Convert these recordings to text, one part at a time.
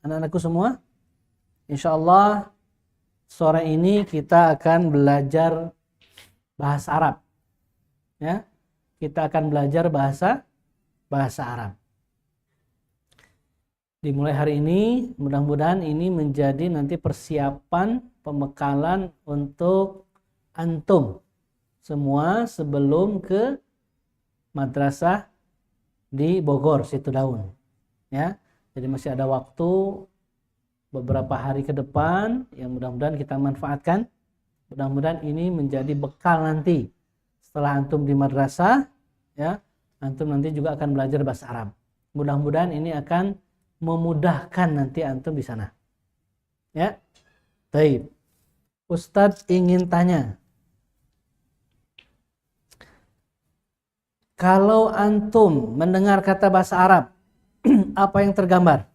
anak-anakku semua? Insya Allah sore ini kita akan belajar bahasa Arab. Ya, kita akan belajar bahasa Arab. Dimulai hari ini, mudah-mudahan ini menjadi nanti persiapan pembekalan untuk antum semua sebelum ke madrasah di Bogor, Situ Daun. Ya, jadi masih ada waktu beberapa hari ke depan yang mudah-mudahan kita manfaatkan. Mudah-mudahan ini menjadi bekal nanti setelah antum di madrasah, ya, antum nanti juga akan belajar bahasa Arab. Mudah-mudahan ini akan memudahkan nanti antum di sana. Ya. Baik. Ustadz ingin tanya. Kalau antum mendengar kata bahasa Arab, apa yang tergambar?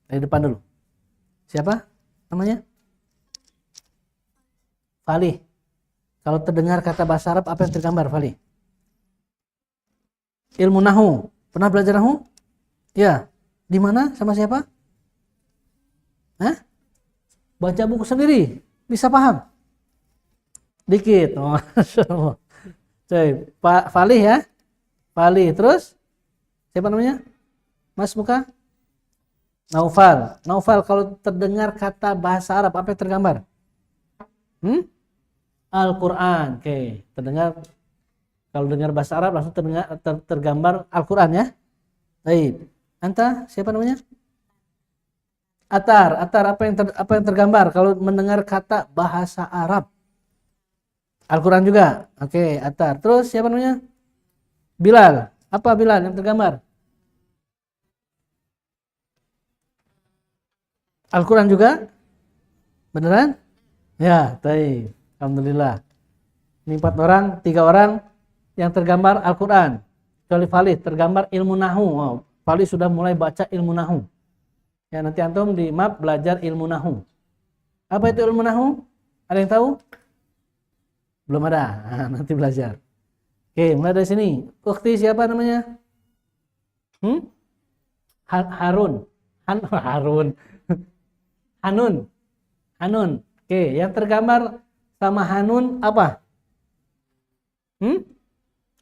Dari depan dulu. Siapa namanya? Fali. Kalau terdengar kata bahasa Arab, apa yang tergambar, Fali? Ilmu nahu. Pernah belajar nahu? Ya. Di mana? Sama siapa? Hah? Baca buku sendiri. Bisa paham? Dikit. Oh, Pak Fali ya. Fali. Terus? Siapa namanya? Mas muka? Naufal. Naufal, kalau terdengar kata bahasa Arab, apa yang tergambar? Al-Quran. Oke. Terdengar. Kalau dengar bahasa Arab, langsung tergambar Al-Quran ya. Baik. Anta, siapa namanya? Atar, apa yang tergambar kalau mendengar kata bahasa Arab? Al-Quran juga. Oke, Atar. Terus siapa namanya? Bilal. Apa Bilal yang tergambar? Al-Quran juga? Beneran? Ya, baik. Alhamdulillah. Ini 4 orang, 3 orang yang tergambar Al-Quran. Kecuali Valid tergambar ilmu nahu. Wow. Valid sudah mulai baca ilmu nahu. Ya, nanti antum di map belajar ilmu nahu. Apa itu ilmu nahu? Ada yang tahu? Belum ada. Nah, nanti belajar. Oke, mulai dari sini. Ukhti siapa namanya? Harun. Harun. Hanun. Hanun. Oke, yang tergambar sama Hanun apa?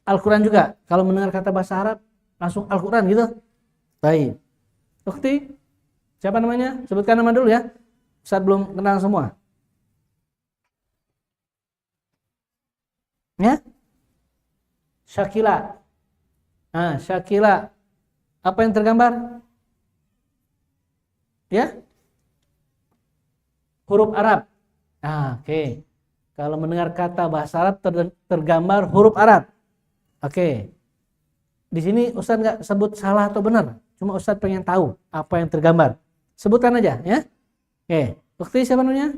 Al-Quran juga. Kalau mendengar kata bahasa Arab, langsung Al-Quran gitu. Baik. Ukhti, siapa namanya? Sebutkan nama dulu ya. Ustaz belum kenal semua. Ya? Syakila. Nah, Syakila. Apa yang tergambar? Ya? Huruf Arab. Nah, oke. Kalau mendengar kata bahasa Arab tergambar huruf Arab. Oke. Di sini Ustaz nggak sebut salah atau benar. Cuma Ustaz pengen tahu apa yang tergambar. Sebutkan aja ya. Oke. Ukhti siapa namanya?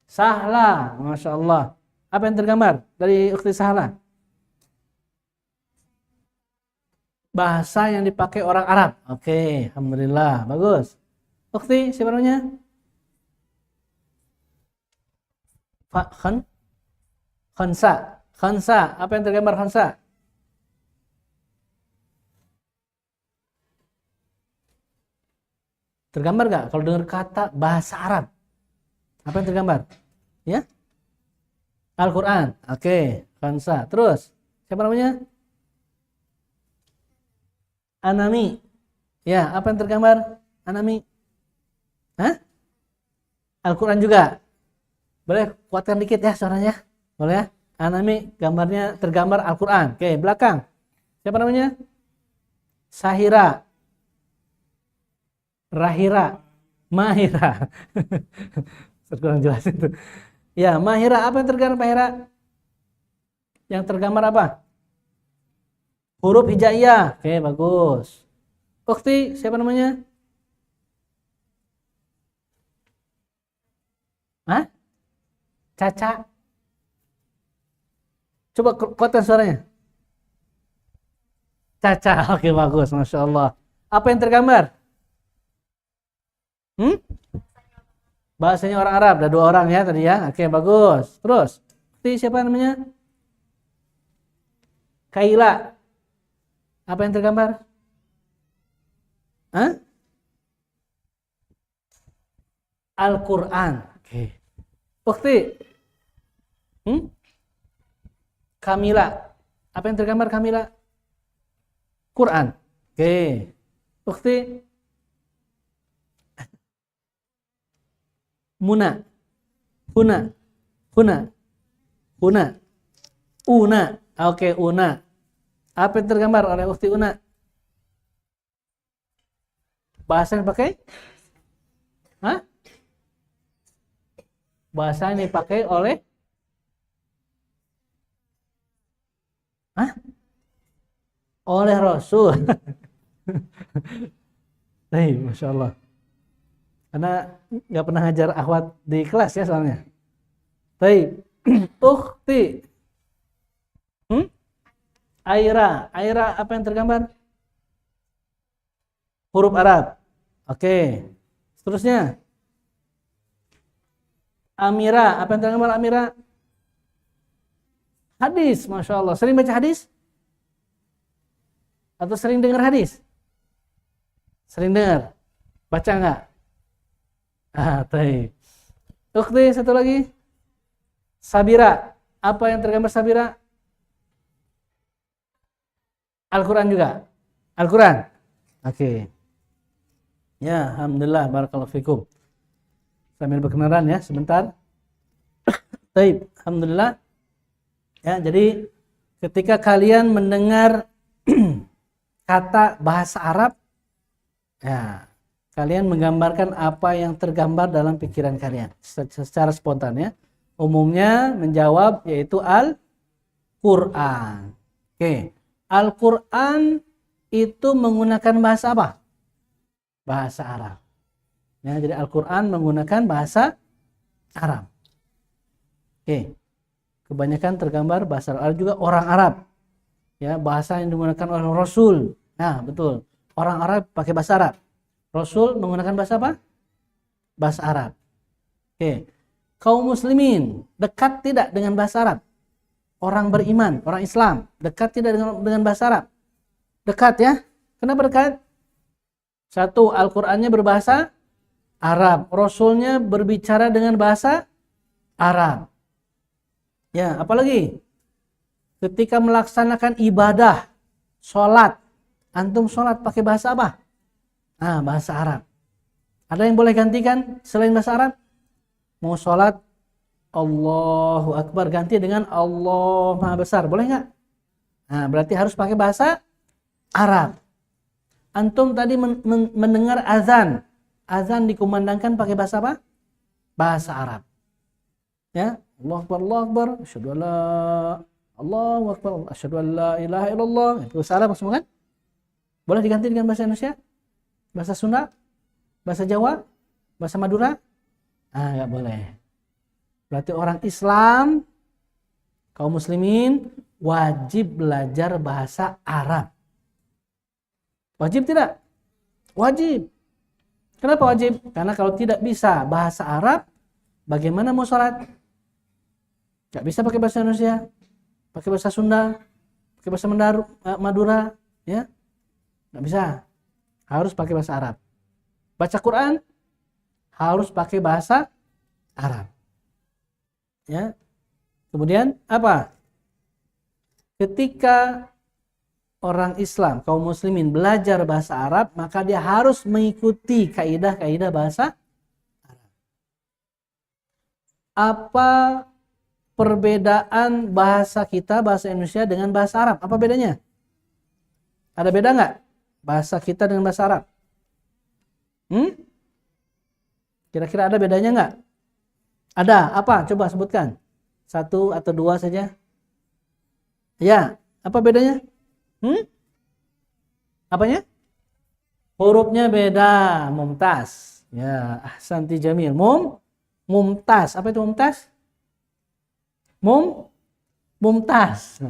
Sahla. Masya Allah. Apa yang tergambar dari Ukhti Sahla? Bahasa yang dipakai orang Arab. Oke. Alhamdulillah. Bagus. Ukhti siapa namanya? Khansa. Khansa. Apa yang tergambar Khansa? Tergambar nggak kalau dengar kata bahasa Arab? Apa yang tergambar? Ya? Al-Quran. Oke, Khansa. Terus, siapa namanya? Anami. Ya, apa yang tergambar? Anami. Hah? Al-Quran juga. Boleh kuatkan dikit ya suaranya? Boleh ya? Anami gambarnya tergambar Al-Quran. Oke, belakang. Siapa namanya? Sahira. Rahira. Mahira. Kurang jelas itu. Ya, Mahira. Apa yang tergambar Mahira? Yang tergambar apa? Huruf hijaiyah. Oke, bagus. Ukhti, siapa namanya? Hah? Caca. Coba kuatkan suaranya. Caca. Oke, bagus. Masya Allah. Apa yang tergambar? Bahasanya orang Arab. Ada 2 orang ya tadi ya. Oke, bagus. Terus. Siapa namanya? Kaila. Apa yang tergambar? Hah? Al-Quran. Oke. Ukti. Kamila. Apa yang tergambar Kamila? Quran. Oke. Ukti. Muna. Huna. Huna. Huna. Una. Oke, Una. Apa yang tergambar oleh Ukti Una? Bahasa yang dipakai? Hah? Bahasa yang dipakai oleh? Hah? Oleh Rasul. Masya Allah. Karena nggak pernah ngajar akhwat di kelas ya soalnya. Ukhti. Aira. Aira apa yang tergambar? Huruf Arab. Oke. Seterusnya. Amira. Apa yang tergambar Amira? Hadis. Masya Allah. Sering baca hadis? Atau sering dengar hadis? Sering dengar. Baca enggak? Baik. Ukhti, satu lagi. Sabira. Apa yang tergambar Sabira? Al-Quran juga. Al-Quran. Oke. Ya, alhamdulillah, barakallahu fikum. Sambil berkenalan ya, sebentar. Baik, alhamdulillah. Ya, jadi ketika kalian mendengar kata bahasa Arab, ya, kalian menggambarkan apa yang tergambar dalam pikiran kalian secara spontan ya. Umumnya menjawab yaitu Al-Quran. Oke. Al-Quran itu menggunakan bahasa apa? Bahasa Arab. Ya, jadi Al-Quran menggunakan bahasa Arab. Oke. Kebanyakan tergambar bahasa Arab juga orang Arab. Ya, bahasa yang digunakan oleh Rasul. Nah, betul. Orang Arab pakai bahasa Arab. Rasul menggunakan bahasa apa? Bahasa Arab. Oke. Kaum muslimin dekat tidak dengan bahasa Arab? Orang beriman, orang Islam, dekat tidak dengan bahasa Arab? Dekat ya. Kenapa dekat? Satu, Al-Qur'annya berbahasa Arab. Rasulnya berbicara dengan bahasa Arab. Ya, apalagi? Ketika melaksanakan ibadah, sholat. Antum sholat pakai bahasa apa? Nah, bahasa Arab. Ada yang boleh gantikan selain bahasa Arab? Mau sholat, Allahu Akbar, ganti dengan Allah Maha Besar, boleh nggak? Nah, berarti harus pakai bahasa Arab. Antum tadi mendengar azan. Azan dikumandangkan pakai bahasa apa? Bahasa Arab. Ya, Allahu Akbar, Allahu Akbar, asyhadu an la Allahu Akbar, asyhadu an la ilaha illallah. Itu bahasa Arab semua kan? Boleh diganti dengan bahasa Indonesia? Bahasa Sunda? Bahasa Jawa? Bahasa Madura? Ah, nggak boleh. Berarti orang Islam, kaum muslimin wajib belajar bahasa Arab. Wajib tidak? Wajib. Kenapa wajib? Karena kalau tidak bisa bahasa Arab, bagaimana mau sholat? Nggak bisa pakai bahasa Indonesia, pakai bahasa Sunda, pakai bahasa Madura, ya? Nggak bisa. Harus pakai bahasa Arab. Baca Quran harus pakai bahasa Arab. Ya. Kemudian apa? Ketika orang Islam, kaum muslimin belajar bahasa Arab, maka dia harus mengikuti kaidah-kaidah bahasa Arab. Apa perbedaan bahasa kita, bahasa Indonesia dengan bahasa Arab? Apa bedanya? Ada beda nggak? Bahasa kita dengan bahasa Arab? Kira-kira ada bedanya nggak? Ada. Apa? Coba sebutkan. Satu atau dua saja. Ya. Apa bedanya? Apanya? Hurufnya beda. Mumtaz. Ya. Ahsanti jamil. Mumtaz. Apa itu mumtaz? Mumtaz.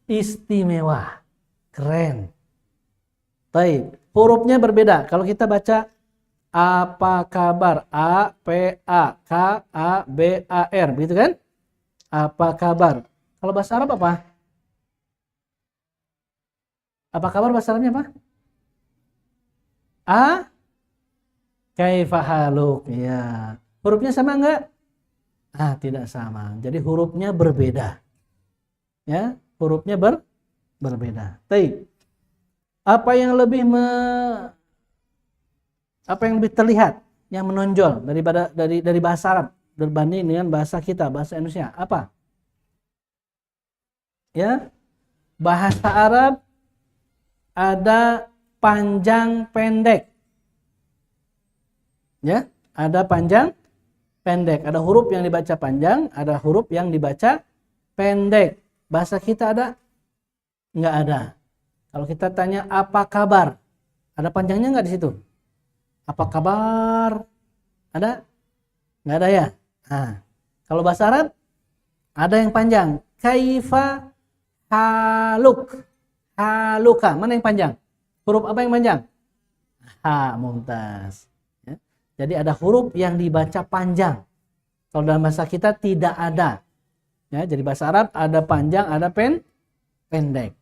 Istimewa. Keren. Baik. Hurufnya berbeda. Kalau kita baca apa kabar? A, P, A, K, A, B, A, R. Begitu kan? Apa kabar? Kalau bahasa Arab apa? Apa kabar bahasa Arabnya apa? Kaifa haluk. Ya. Hurufnya sama enggak? Ah, tidak sama. Jadi hurufnya berbeda. Ya, hurufnya berbeda. Baik. Apa yang lebih apa yang lebih terlihat, yang menonjol daripada dari bahasa Arab berbanding dengan bahasa kita, bahasa Indonesia? Apa? Ya, bahasa Arab ada panjang pendek. Ya, ada panjang pendek. Ada huruf yang dibaca panjang, ada huruf yang dibaca pendek. Bahasa kita ada? Nggak ada. Kalau kita tanya apa kabar, ada panjangnya nggak di situ? Apa kabar? Ada? Nggak ada ya? Nah, kalau bahasa Arab ada yang panjang. Kaifa haluk. Haluka. Mana yang panjang? Huruf apa yang panjang? Ha, mumtaz. Ya. Jadi ada huruf yang dibaca panjang. Kalau dalam bahasa kita tidak ada. Ya, jadi bahasa Arab ada panjang, ada pendek.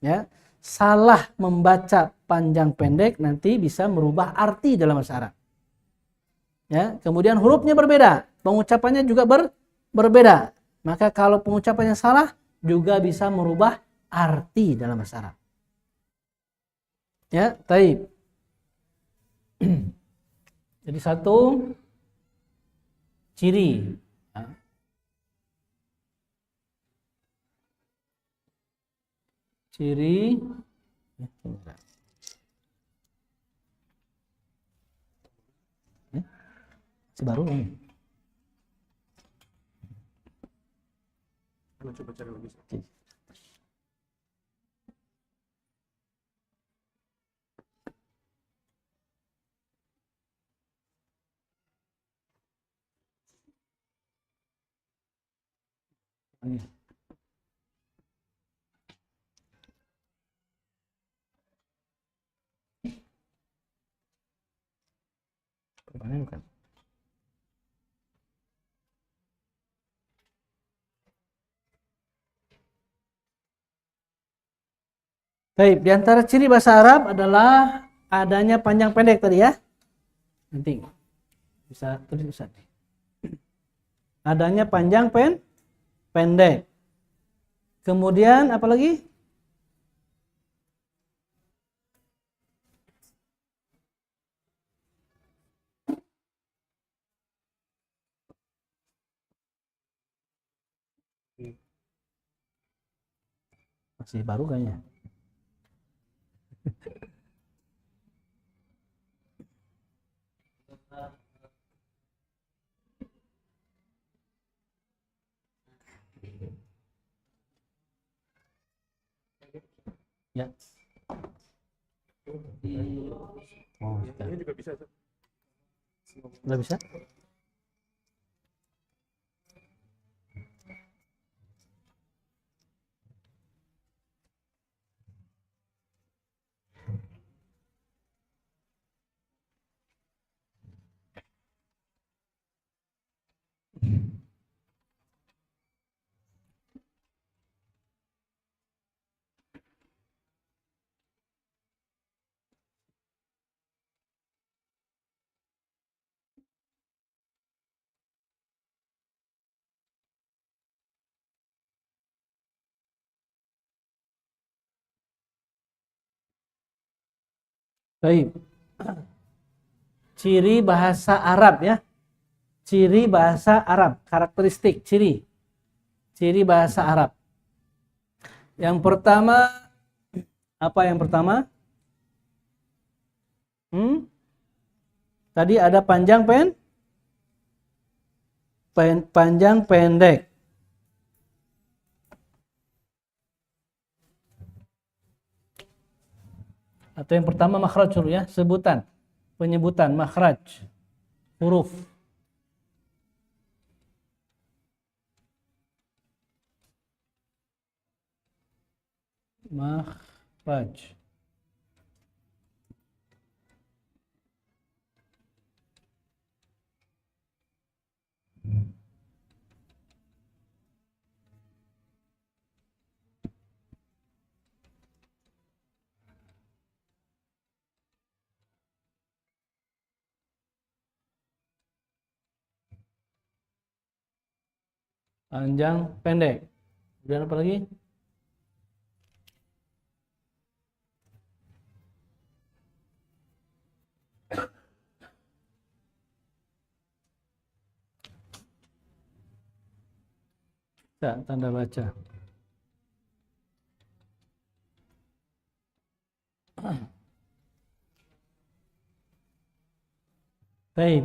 Ya. Salah membaca panjang pendek nanti bisa merubah arti dalam bahasa Arab. Ya, kemudian hurufnya berbeda, pengucapannya juga berbeda. Maka kalau pengucapannya salah juga bisa merubah arti dalam bahasa Arab. Ya, taib. Jadi satu ciri. Ya. Ciri. Masih baru ini. Coba cari lagi. Ini. Bukan. Baik, di antara ciri bahasa Arab adalah adanya panjang pendek tadi ya. Nanti bisa tulis bisa. Adanya panjang pendek. Kemudian apa lagi? Masih baru kayaknya. Ya. Oh, ini juga bisa. Udah bisa? Baik. Ciri bahasa Arab ya. Ciri bahasa Arab, karakteristik, ciri. Ciri bahasa Arab. Yang pertama, apa yang pertama? Tadi ada panjang pendek. Atau yang pertama makhraj ya, sebutan, penyebutan makhraj, huruf. Makhraj. Panjang, pendek. Kemudian apa lagi? Tanda baca. Baik.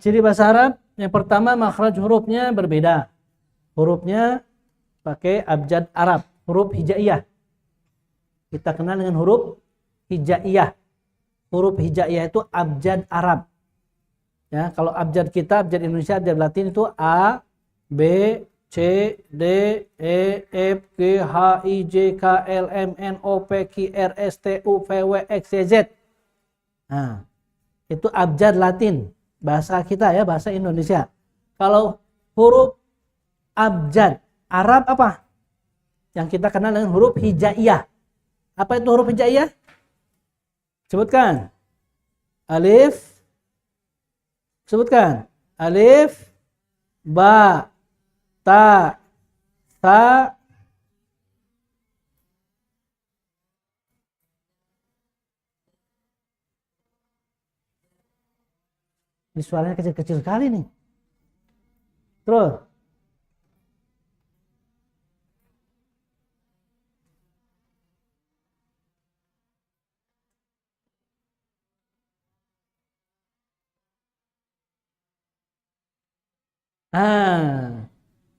Ciri bahasa Arab yang pertama, makhraj hurufnya berbeda. Hurufnya pakai abjad Arab, huruf hijaiyah. Kita kenal dengan huruf hijaiyah. Huruf hijaiyah itu abjad Arab. Ya, kalau abjad kita, abjad Indonesia, abjad Latin itu A, B, C, D, E, F, G, H, I, J, K, L, M, N, O, P, Q, R, S, T, U, V, W, X, Y, Z. Nah, itu abjad Latin. Bahasa kita ya, bahasa Indonesia. Kalau huruf abjad Arab apa? Yang kita kenal dengan huruf hijaiyah. Apa itu huruf hijaiyah? Sebutkan. Alif. Sebutkan. Alif, ba, ta, sa. Ini suaranya kecil-kecil sekali nih. Terus.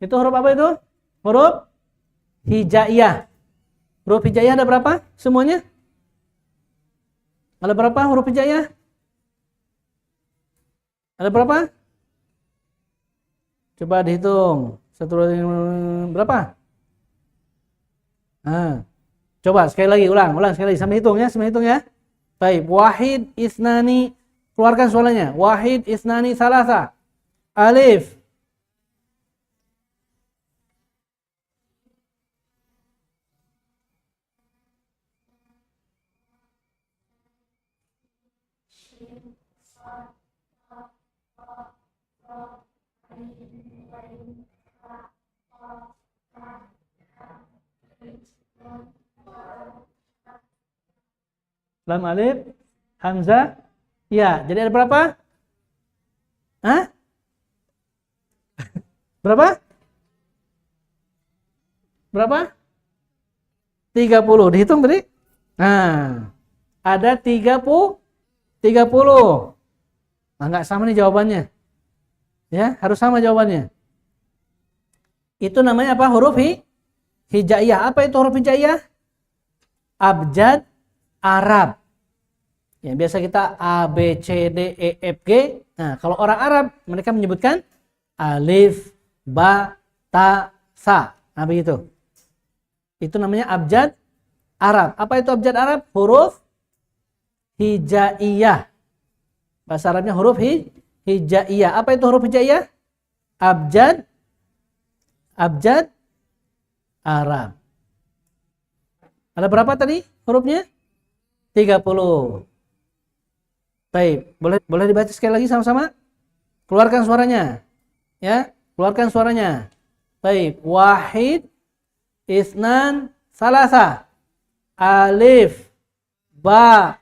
Itu huruf apa itu? Huruf hijaiyah. Huruf hijaiyah ada berapa semuanya? Ada berapa huruf hijaiyah? Ada berapa? Coba dihitung. Berapa? Coba sekali lagi, ulang sekali lagi sampai hitung ya. Baik, wahid isnani, keluarkan suaranya. Wahid isnani salasa. Alif. Lam, alif, hamzah. Ya, jadi ada berapa? Hah? Berapa? Berapa? 30. Dihitung tadi? Nah, ada 30. Nah, enggak sama nih jawabannya. Ya, harus sama jawabannya. Itu namanya apa? Huruf hijaiyah. Apa itu huruf hijaiyah? Abjad Arab. Ya, biasa kita A, B, C, D, E, F, G. Nah, kalau orang Arab, mereka menyebutkan alif, ba, ta, sa. Nah, begitu. Itu namanya abjad Arab. Apa itu abjad Arab? Huruf hijaiyah. Bahasa Arabnya huruf hijaiyah. Apa itu huruf hijaiyah? Abjad Arab. Ada berapa tadi hurufnya? 30. Baik, boleh dibaca sekali lagi sama-sama? Keluarkan suaranya. Ya, keluarkan suaranya. Baik, wahid, isnan, salasa. Alif, ba,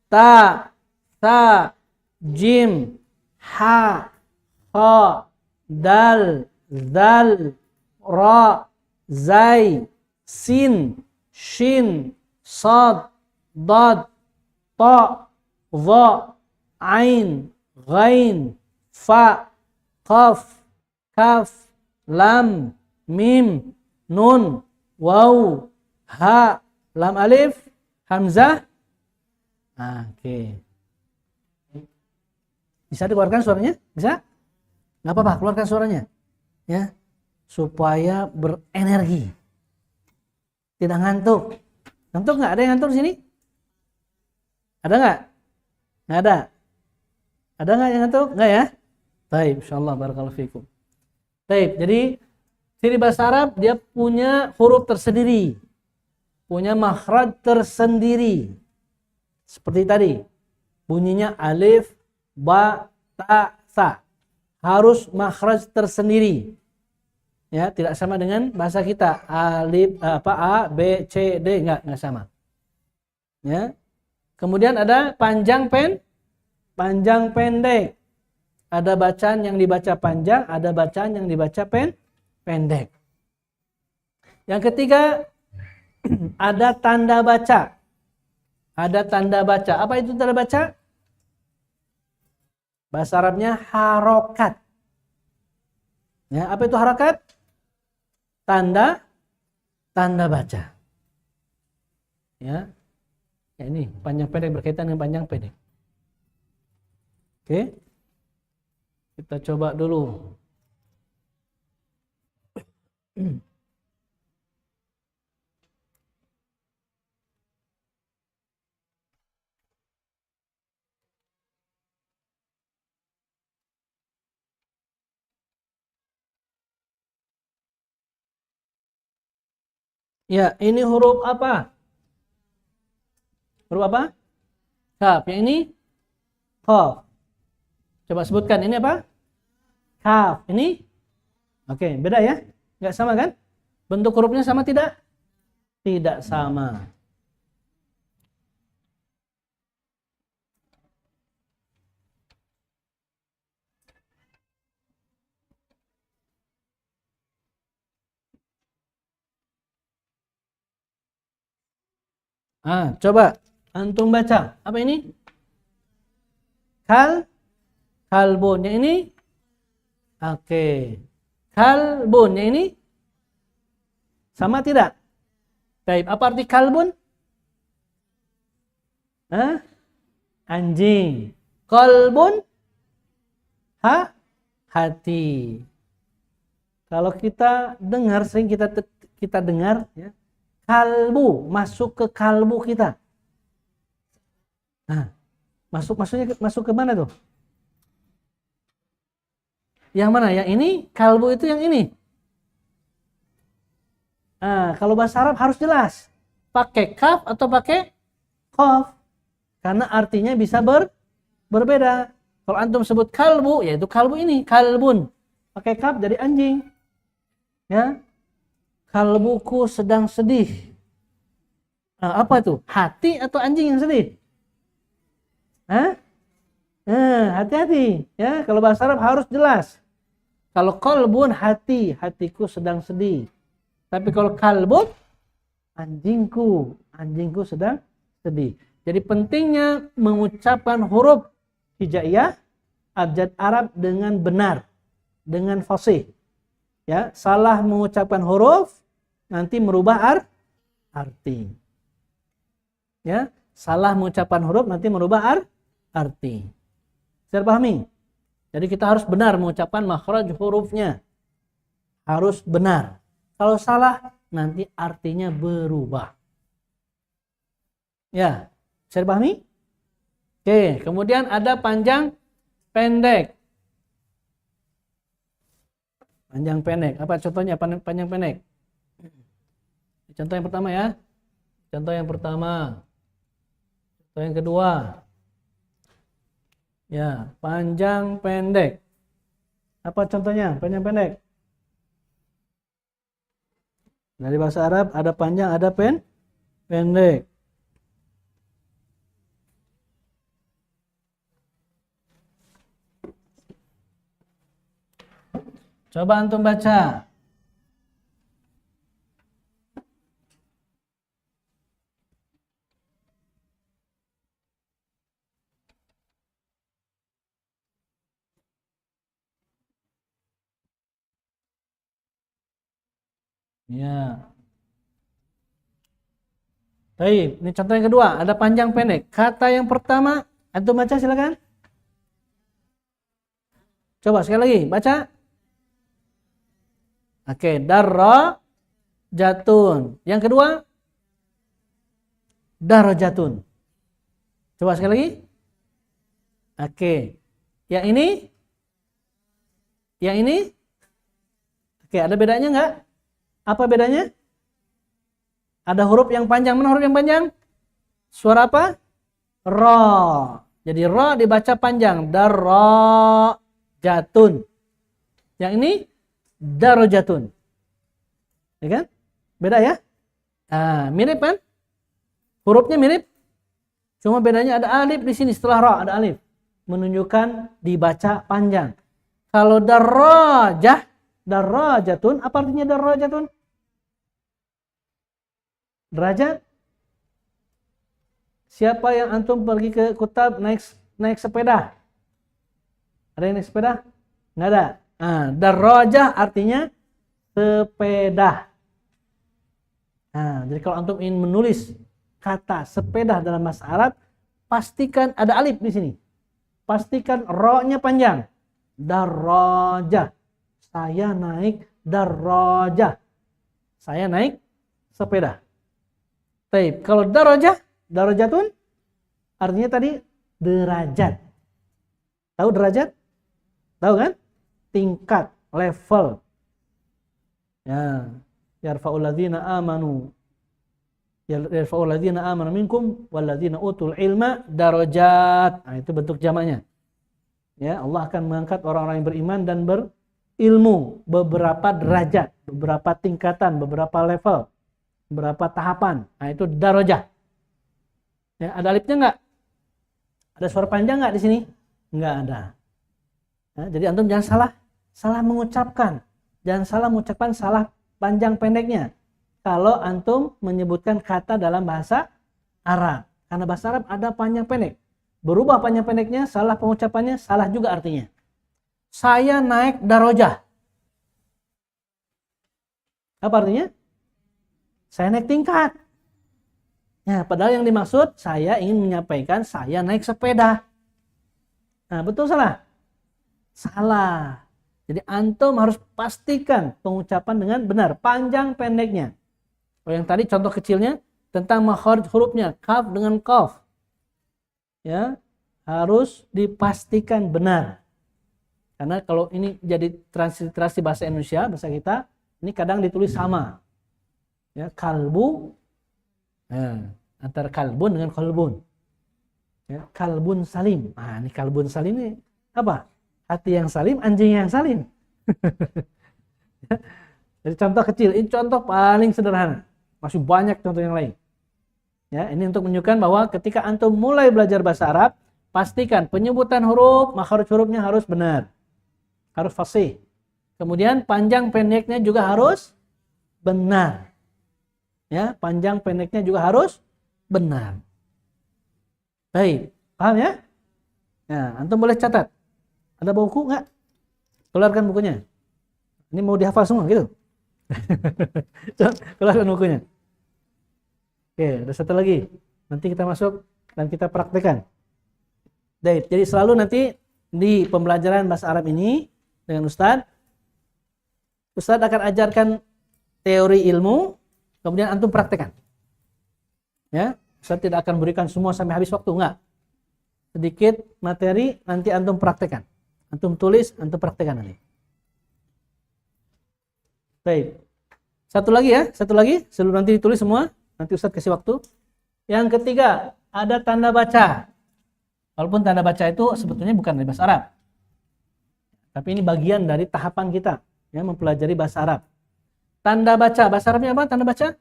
ta, sa, jim, ha, kha, dal, zal, ra, zai, sin, shin, sad, dad, ta, dha, ain, ghain, fa, qaf, kaf, lam, mim, nun, waw, ha, lam alif, hamzah. Oke. Bisa dikeluarkan suaranya? Bisa? Nggak apa-apa, keluarkan suaranya. Ya, supaya berenergi. Tidak ngantuk. Ngantuk nggak? Ada yang ngantuk di sini? Ada nggak? Nggak ada. Ada nggak yang ngantuk? Nggak ya? Baik, insyaallah, barakallahu fikum. Baik, jadi ciri bahasa Arab dia punya huruf tersendiri, punya makhraj tersendiri. Seperti tadi, bunyinya alif, ba, ta, sa. Harus makhraj tersendiri. Ya, tidak sama dengan bahasa kita. Alif A, B, C, D enggak sama. Ya. Kemudian ada panjang pendek. Ada bacaan yang dibaca panjang, ada bacaan yang dibaca pendek. Yang ketiga, ada tanda baca. Ada tanda baca. Apa itu tanda baca? Bahasa Arabnya harokat. Ya, apa itu harokat? Tanda baca. Ya. Ya, ini panjang pendek berkaitan dengan panjang pendek. Oke. Kita coba dulu. Ya, ini huruf apa? Huruf apa? Kaf. Yang ini qaf. Coba sebutkan, ini apa? Kaf. Ini? Oke, beda ya? Nggak sama kan? Bentuk hurufnya sama tidak? Tidak sama. Coba antum baca. Apa ini? Kalbun. Yang ini? Oke. Kalbun. Yang ini? Sama tidak? Baik, apa arti kalbun? Anjing. Kalbun? Hati. Kalau kita dengar, sering kita dengar, ya, kalbu masuk ke kalbu kita. Nah, maksudnya masuk ke mana tuh? Yang mana? Yang ini? Kalbu itu yang ini. Kalau bahasa Arab harus jelas. Pakai kaf atau pakai qaf. Karena artinya bisa berbeda. Kalau antum sebut kalbu, yaitu kalbu ini, kalbun. Pakai kaf jadi anjing. Ya. Kalbuku sedang sedih. Apa itu? Hati atau anjing yang sedih? Hati-hati. Ya, kalau bahasa Arab harus jelas. Kalau kalbun hatiku sedang sedih. Tapi kalau kalbun, anjingku sedang sedih. Jadi pentingnya mengucapkan huruf hijaiyah abjad Arab dengan benar, dengan fasih. Ya, salah mengucapkan huruf nanti merubah arti. Ya, salah mengucapkan huruf nanti merubah arti. Saya pahami? Jadi kita harus benar mengucapkan makhraj hurufnya. Harus benar. Kalau salah nanti artinya berubah. Ya, saya pahami? Oke, kemudian ada panjang pendek. Panjang pendek. Apa contohnya panjang pendek? Contoh yang pertama ya. Contoh yang pertama. Contoh yang kedua. Ya, panjang pendek. Apa contohnya? Panjang pendek. Dari bahasa Arab ada panjang, ada pendek. Coba antum baca. Ya. Baik, ini contoh yang kedua, ada panjang pendek. Kata yang pertama, antum baca silakan. Coba sekali lagi, baca. Oke, darra jatun. Yang kedua, darajatun. Coba sekali lagi. Oke. Yang ini? Yang ini? Oke, ada bedanya enggak? Apa bedanya? Ada huruf yang panjang. Mana huruf yang panjang? Suara apa? Ra. Jadi ra dibaca panjang. Darra jatun. Yang ini darajatun. Ya kan? Beda ya? Nah, mirip kan? Hurufnya mirip. Cuma bedanya ada alif di sini, setelah ra ada alif. Menunjukkan dibaca panjang. Kalau darajah, darajatun, apa artinya darajatun? Derajat. Siapa yang antum pergi ke Kutab naik sepeda? Ada yang naik sepeda? Nggak ada. Darajah artinya sepeda. Jadi kalau antum ingin menulis kata sepeda dalam bahasa Arab, pastikan ada alif di sini. Pastikan ro-nya panjang. Darajah. Saya naik darajah. Saya naik sepeda. Baik, kalau darajah, darajatun artinya tadi derajat. Tahu derajat? Tahu kan? Tingkat, level. Ya, yarfa'ul ladzina amanu. Yarfa'ul ladzina amanu minkum wal ladzina utul ilma darajat. Nah, itu bentuk jamaknya. Ya, Allah akan mengangkat orang-orang yang beriman dan berilmu beberapa derajat, beberapa tingkatan, beberapa level, beberapa tahapan. Nah, itu darajah. Ya, ada alifnya enggak? Ada suara panjang enggak di sini? Enggak ada. Ya, jadi antum jangan salah mengucapkan. Jangan salah mengucapkan salah panjang pendeknya. Kalau antum menyebutkan kata dalam bahasa Arab. Karena bahasa Arab ada panjang pendek. Berubah panjang pendeknya, salah pengucapannya, salah juga artinya. Saya naik darajah. Apa artinya? Saya naik tingkat. Ya, padahal yang dimaksud saya ingin menyampaikan saya naik sepeda. Nah, betul salah? Salah. Jadi antum harus pastikan pengucapan dengan benar, panjang pendeknya. Oh, yang tadi contoh kecilnya tentang makhraj hurufnya, kaf dengan qaf. Ya, harus dipastikan benar. Karena kalau ini jadi transliterasi bahasa Indonesia, bahasa kita, ini kadang ditulis sama. Ya, kalbu, antara kalbun dengan kolbun. Ya, kalbun salim. Ini kalbun salim ini apa? Hati yang salim, anjing yang salim. Jadi contoh kecil, ini contoh paling sederhana. Masih banyak contoh yang lain. Ya, ini untuk menunjukkan bahwa ketika antum mulai belajar bahasa Arab, pastikan penyebutan huruf, makhraj hurufnya harus benar. Harus fasih. Kemudian panjang pendeknya juga harus benar. Ya, panjang pendeknya juga harus benar. Baik, paham ya? Nah, antum boleh catat. Ada buku nggak? Keluarkan bukunya. Ini mau dihafal semua gitu. Keluarkan bukunya. Oke, ada satu lagi. Nanti kita masuk dan kita praktekkan. Baik, jadi selalu nanti di pembelajaran bahasa Arab ini dengan Ustadz akan ajarkan teori ilmu, kemudian antum praktekkan. Ya, Ustadz tidak akan berikan semua sampai habis waktu, enggak. Sedikit materi nanti antum praktekkan. Antum tulis, antum praktekkan nanti. Baik. Satu lagi ya, satu lagi sebelum nanti ditulis semua, nanti Ustadz kasih waktu. Yang ketiga, ada tanda baca. Walaupun tanda baca itu sebetulnya bukan dari bahasa Arab. Tapi ini bagian dari tahapan kita ya mempelajari bahasa Arab. Tanda baca, bahasa Arabnya apa? Tanda baca?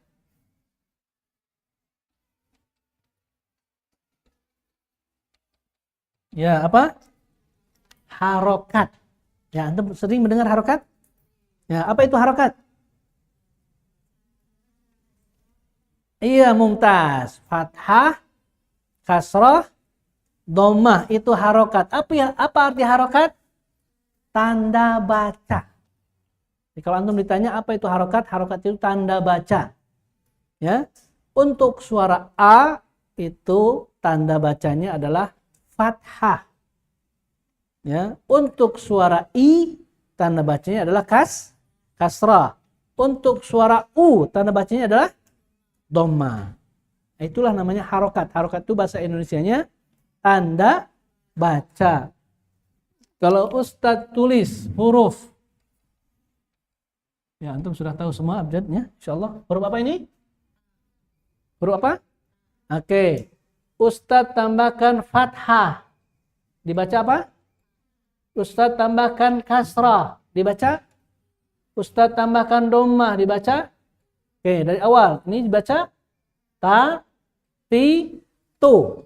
Ya, apa? Harokat. Ya, antum sering mendengar harokat? Ya, apa itu harokat? Iya, mumtaz. Fathah, kasrah, dhammah itu harokat. Apa arti harokat? Tanda baca. Jadi kalau antum ditanya apa itu harokat? Harokat itu tanda baca. Ya. Untuk suara A itu tanda bacanya adalah fathah. Ya. Untuk suara I tanda bacanya adalah kasrah. Untuk suara U tanda bacanya adalah dhammah. Itulah namanya harokat. Harokat itu bahasa Indonesianya tanda baca. Kalau Ustadz tulis huruf, ya antum sudah tahu semua abjadnya, insyaallah. Huruf apa ini? Huruf apa? Oke. Ustadz tambahkan fathah, dibaca apa? Ustadz tambahkan kasrah, dibaca? Ustadz tambahkan dhammah, dibaca? Oke, dari awal. Ini dibaca ta, ti, tu.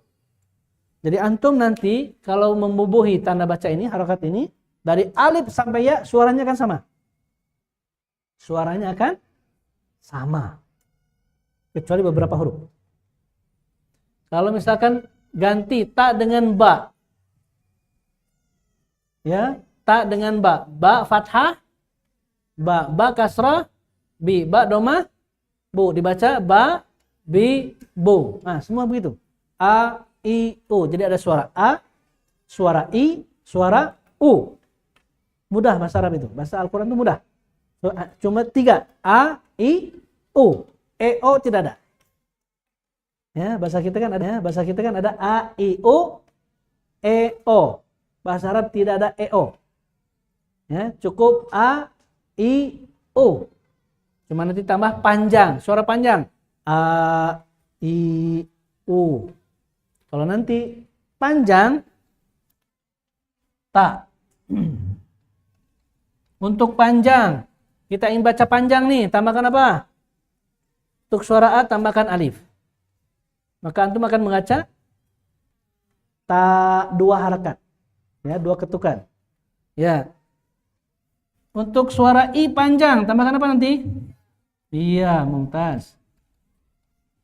Jadi antum nanti kalau membubuhi tanda baca ini, harokat ini, dari alif sampai ya suaranya akan sama. Suaranya akan sama. Kecuali beberapa huruf. Kalau misalkan ganti ta dengan ba. Ya, ta dengan ba. Ba fathah, ba kasrah, bi, ba domah, bu. Dibaca ba, bi, bu. Nah, semua begitu. A, I, U. Jadi ada suara A, suara I, suara U. Mudah bahasa Arab itu. Bahasa Al-Quran itu mudah. Cuma 3. A, I, U. E, O tidak ada. Ya, bahasa kita kan ada A, I, U, E, O. Bahasa Arab tidak ada E, O. Ya, cukup A, I, U. Cuma nanti tambah panjang, suara panjang. A, I, U. Kalau nanti panjang, ta. Untuk panjang, kita ingin baca panjang nih, tambahkan apa? Untuk suara A, tambahkan alif. Maka antum akan membaca ta 2 harakat. Ya, 2 ketukan. Ya. Untuk suara I panjang, tambahkan apa nanti? Iya, mumtaz.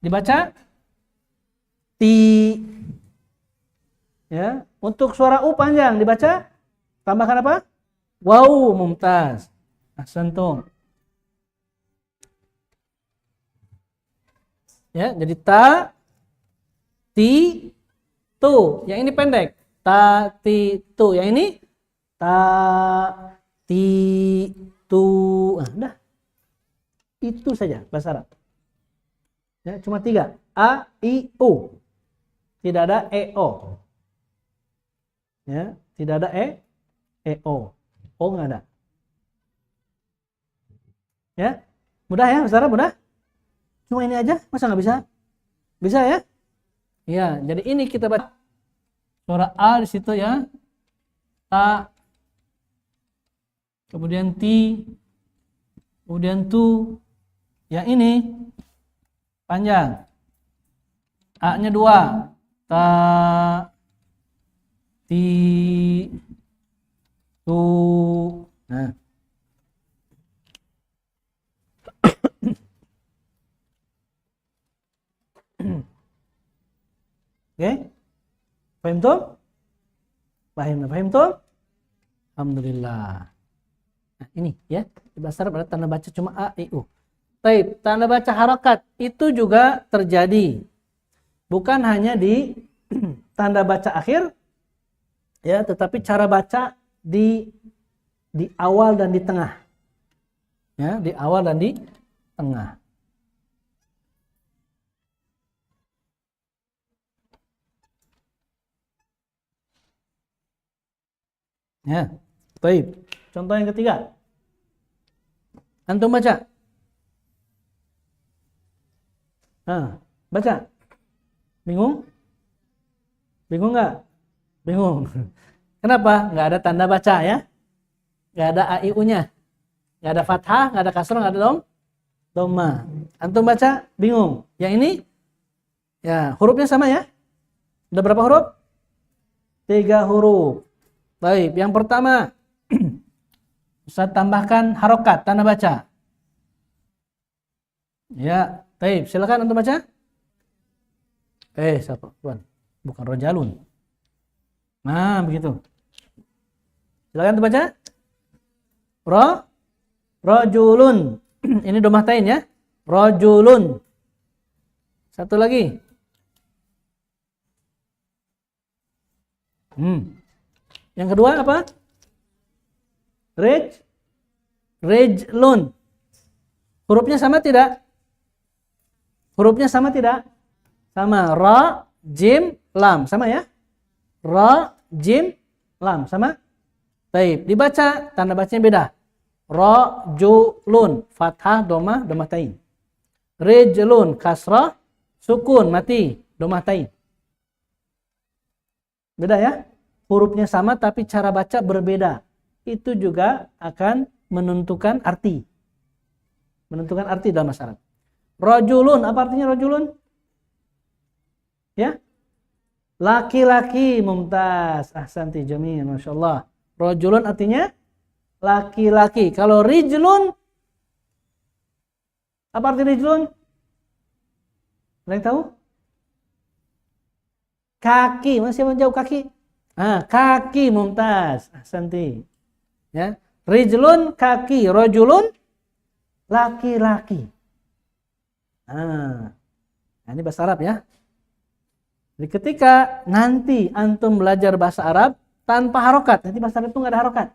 Dibaca ti. Ya, untuk suara U panjang dibaca, tambahkan apa? Wow, mumtaz. Ahsantum. Ya, jadi ta, ti, tu. Yang ini pendek. Ta, ti, tu. Yang ini ta, ti, tu. Nah, udah. Itu saja bahasa Arab. Ya, cuma 3. A, I, U. Tidak ada E, O. Ya, tidak ada E, O. O nggak ada. Ya, mudah ya bahasa Arab, mudah. Cuma ini aja, masa nggak bisa? Bisa ya? Ya, jadi ini kita baca suara A di situ ya. Ta, kemudian ti, kemudian tu. Yang ini panjang. A-nya 2. Ta, ti, tu. Nah. Oke? Paham tuh? Paham tuh? Alhamdulillah. Nah, ini ya. Di bahasa Arab ada tanda baca cuma A, I, U. Taib, tanda baca harokat itu juga terjadi. Bukan hanya di tanda baca akhir, ya, tetapi cara baca di awal dan di tengah. Ya, di awal dan di tengah. Ya, taib. Contoh yang ketiga. Antum baca. Nah, baca. Bingung? Bingung nggak? Bingung. Kenapa? Nggak ada tanda baca ya? Nggak ada AIU-nya. Nggak ada fathah, nggak ada kasrah, nggak ada dhamma. Antum baca? Bingung. Yang ini? Ya, hurufnya sama ya? Ada berapa huruf? 3 huruf. Baik, yang pertama. Ustaz tambahkan harokat, tanda baca. Ya, baik. Silakan antum baca. Siapa? Tuan. Bukan rojalun. Nah, begitu. Silakan antum baca. Rojulun. Ini domah tain ya. Rojulun. Satu lagi. Yang kedua apa? Rejlun. Hurufnya sama tidak? Hurufnya sama tidak? Sama. Ra, jim, lam. Sama ya? Ra, jim, lam. Sama? Taib. Dibaca, tanda bacanya beda. Rajulun. Fathah, domah, domah tain. Rejlun. Kasrah, sukun, mati, domah tain. Beda ya? Hurufnya sama tapi cara baca berbeda. Itu juga akan menentukan arti. Menentukan arti dalam bahasa Arab. Rajulun, apa artinya rajulun? Ya, laki-laki. Mumtaz, ahsanti jamil, masyaallah. Rajulun artinya laki-laki. Kalau rijlun, apa arti rijlun? Ada yang tahu? Kaki, masih menjauh kaki. Kaki, mumtaz, ahsanti. Ya, rijlun kaki, rajulun laki-laki. Nah, ini bahasa Arab ya. Jadi ketika nanti antum belajar bahasa Arab tanpa harokat, nanti bahasa Arab itu nggak ada harokat.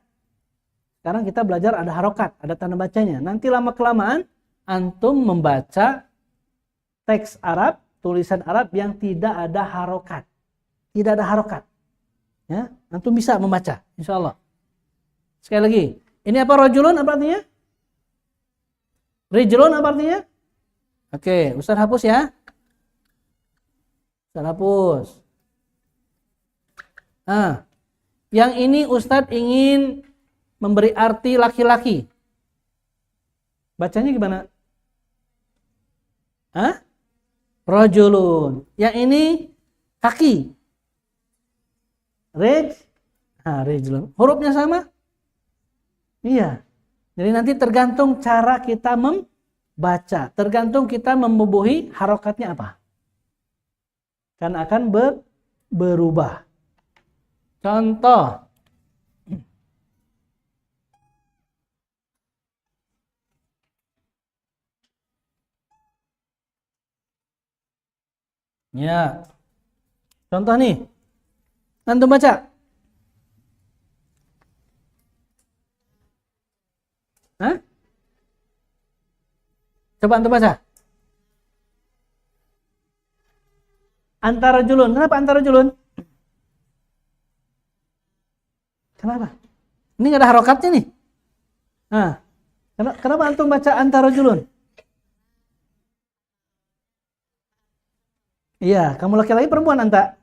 Sekarang kita belajar ada harokat, ada tanda bacanya. Nanti lama kelamaan antum membaca teks Arab, tulisan Arab yang tidak ada harokat, tidak ada harokat. Ya, antum bisa membaca, insya Allah. Sekali lagi, ini apa rajulun apa artinya? Rijlun apa artinya? Oke, Ustaz hapus ya. Ustaz hapus. Nah, yang ini Ustaz ingin memberi arti laki-laki. Bacanya gimana? Rajulun. Yang ini kaki. Rijlun. Hurufnya sama? Iya. Jadi nanti tergantung cara kita membaca, tergantung kita membubuhi harokatnya apa. Kan akan berubah. Contoh. Ya. Contoh nih. Antum baca. Coba antum baca. Antara julun. Kenapa antara julun? Kenapa? Ini nggak ada harokatnya nih. Kenapa antum baca antara julun? Iya, kamu laki-laki perempuan anta?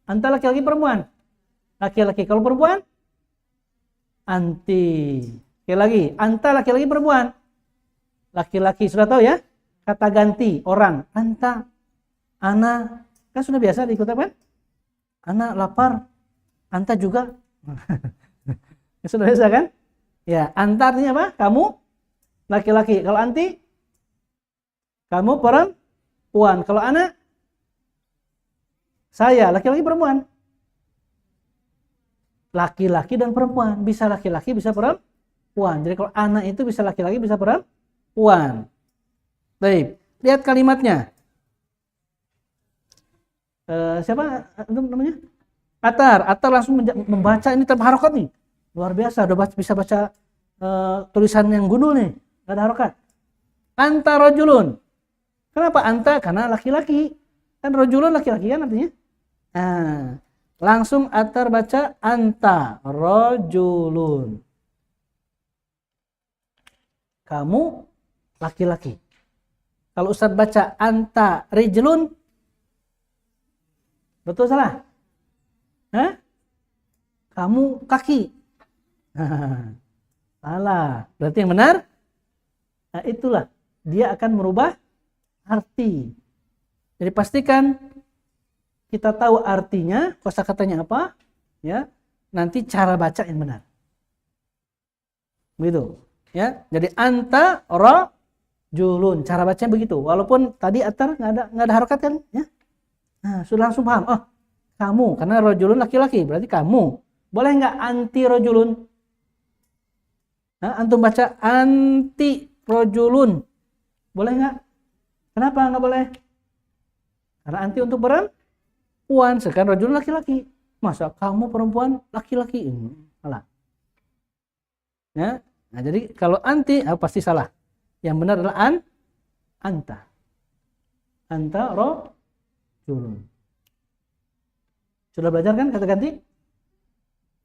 Anta laki-laki perempuan? Laki-laki. Kalau perempuan? Anti. Sekali lagi, anta laki-laki perempuan? Laki-laki. Sudah tahu ya? Kata ganti orang. Anta, ana, kan sudah biasa diikutkan? Ana lapar. Anta juga. Sudah biasa kan? Ya, anta artinya apa? Kamu laki-laki. Kalau anti, kamu perempuan. Kalau ana, saya laki-laki perempuan. Laki-laki dan perempuan. Bisa laki-laki, bisa perempuan. Jadi kalau anak itu bisa laki-laki, bisa perempuan. Baik, lihat kalimatnya. Siapa namanya? Atar langsung membaca ini tanpa harokat nih. Luar biasa, udah bisa baca tulisan yang gundul nih. Gak ada harokat. Anta rajulun. Kenapa anta? Karena laki-laki. Kan rajulun laki-laki kan artinya. Langsung Atar baca anta rajulun. Kamu laki-laki. Kalau Ustaz baca anta rijlun, betul salah? Kamu kaki. Salah. Berarti yang benar? Nah, itulah. Dia akan merubah arti. Jadi pastikan kita tahu artinya, kosakatanya apa, ya. Nanti cara baca yang benar. Begitu, ya. Jadi anta rajulun, cara bacanya begitu. Walaupun tadi Atar nggak ada harokat kan, ya. Nah, sudah langsung paham. Oh, kamu, karena rajulun laki-laki, berarti kamu. Boleh nggak anti rajulun? Antum baca anti rajulun. Boleh nggak? Kenapa nggak boleh? Karena anti untuk perempuan, sekarang rajulun laki-laki. Masa kamu perempuan laki-laki? Salah. Ya. Nah, jadi kalau anti pasti salah. Yang benar adalah anta. Anta rajulun. Sudah belajar kan kata ganti?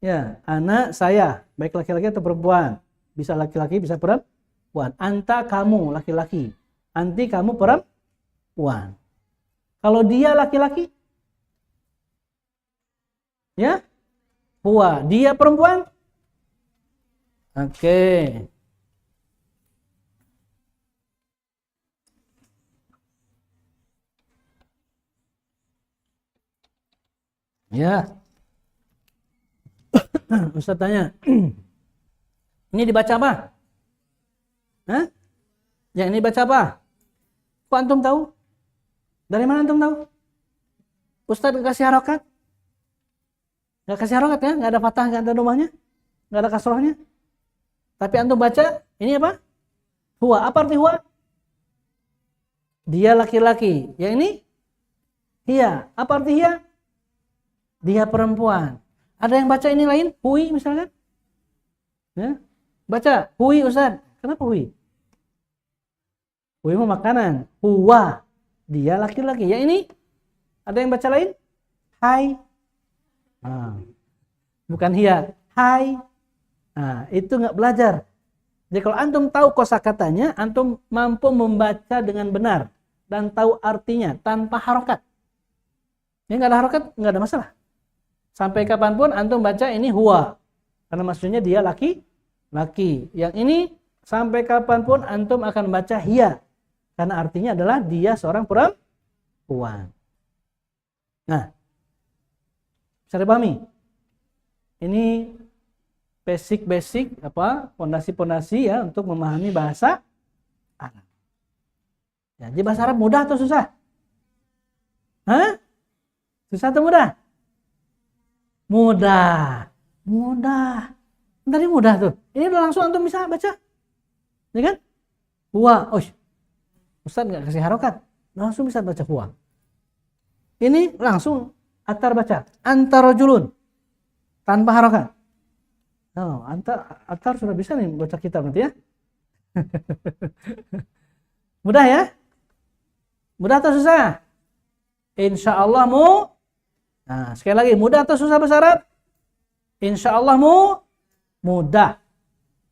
Ya, anak saya, baik laki-laki atau perempuan. Bisa laki-laki, bisa perempuan. Anta kamu laki-laki. Anti kamu perempuan. Kalau dia laki-laki, ya, huwa. Dia perempuan. Oke. Ya, Ustaz tanya. Ini dibaca apa? Hah? Yang ini baca apa? Kok antum tahu? Dari mana antum tahu? Ustaz kasih harokat? Nggak kasih harokat ya? Nggak ada fathah, nggak ada domahnya? Nggak ada kasrohnya? Tapi antum baca, ini apa? Huwa. Apa arti huwa? Dia laki-laki. Yang ini? Hiya. Apa arti hiya? Dia perempuan. Ada yang baca ini lain? Hui misalkan? Ya? Baca, hui Ustaz. Kenapa hui? Hui mah makanan. Huwa. Dia laki-laki. Ya ini? Ada yang baca lain? Hai. Nah, bukan hiya. Hai. Nah, itu nggak belajar. Jadi kalau antum tahu kosakatanya, antum mampu membaca dengan benar dan tahu artinya tanpa harokat. Ini nggak ada harokat, nggak ada masalah. Sampai kapanpun antum baca ini huwa, karena maksudnya dia laki. Yang ini sampai kapanpun antum akan baca hiya, karena artinya adalah dia seorang perempuan. Nah, bisa dipahami? Ini basic pondasi-pondasi ya untuk memahami bahasa Arab. Ya, jadi bahasa Arab mudah atau susah? Hah? Susah atau mudah? Mudah. Tadi mudah tuh. Ini udah langsung antum bisa baca. Ya kan? Huwa. Oh, Ustaz nggak kasih harokat. Langsung bisa baca huwa. Ini langsung atar baca. Antarojulun. Tanpa harokat. Oh, atar sudah bisa nih baca kitab nanti ya. Mudah ya? Mudah atau susah? Insya Allah Nah, sekali lagi, mudah atau susah bahasa Arab? Insya Allah mudah.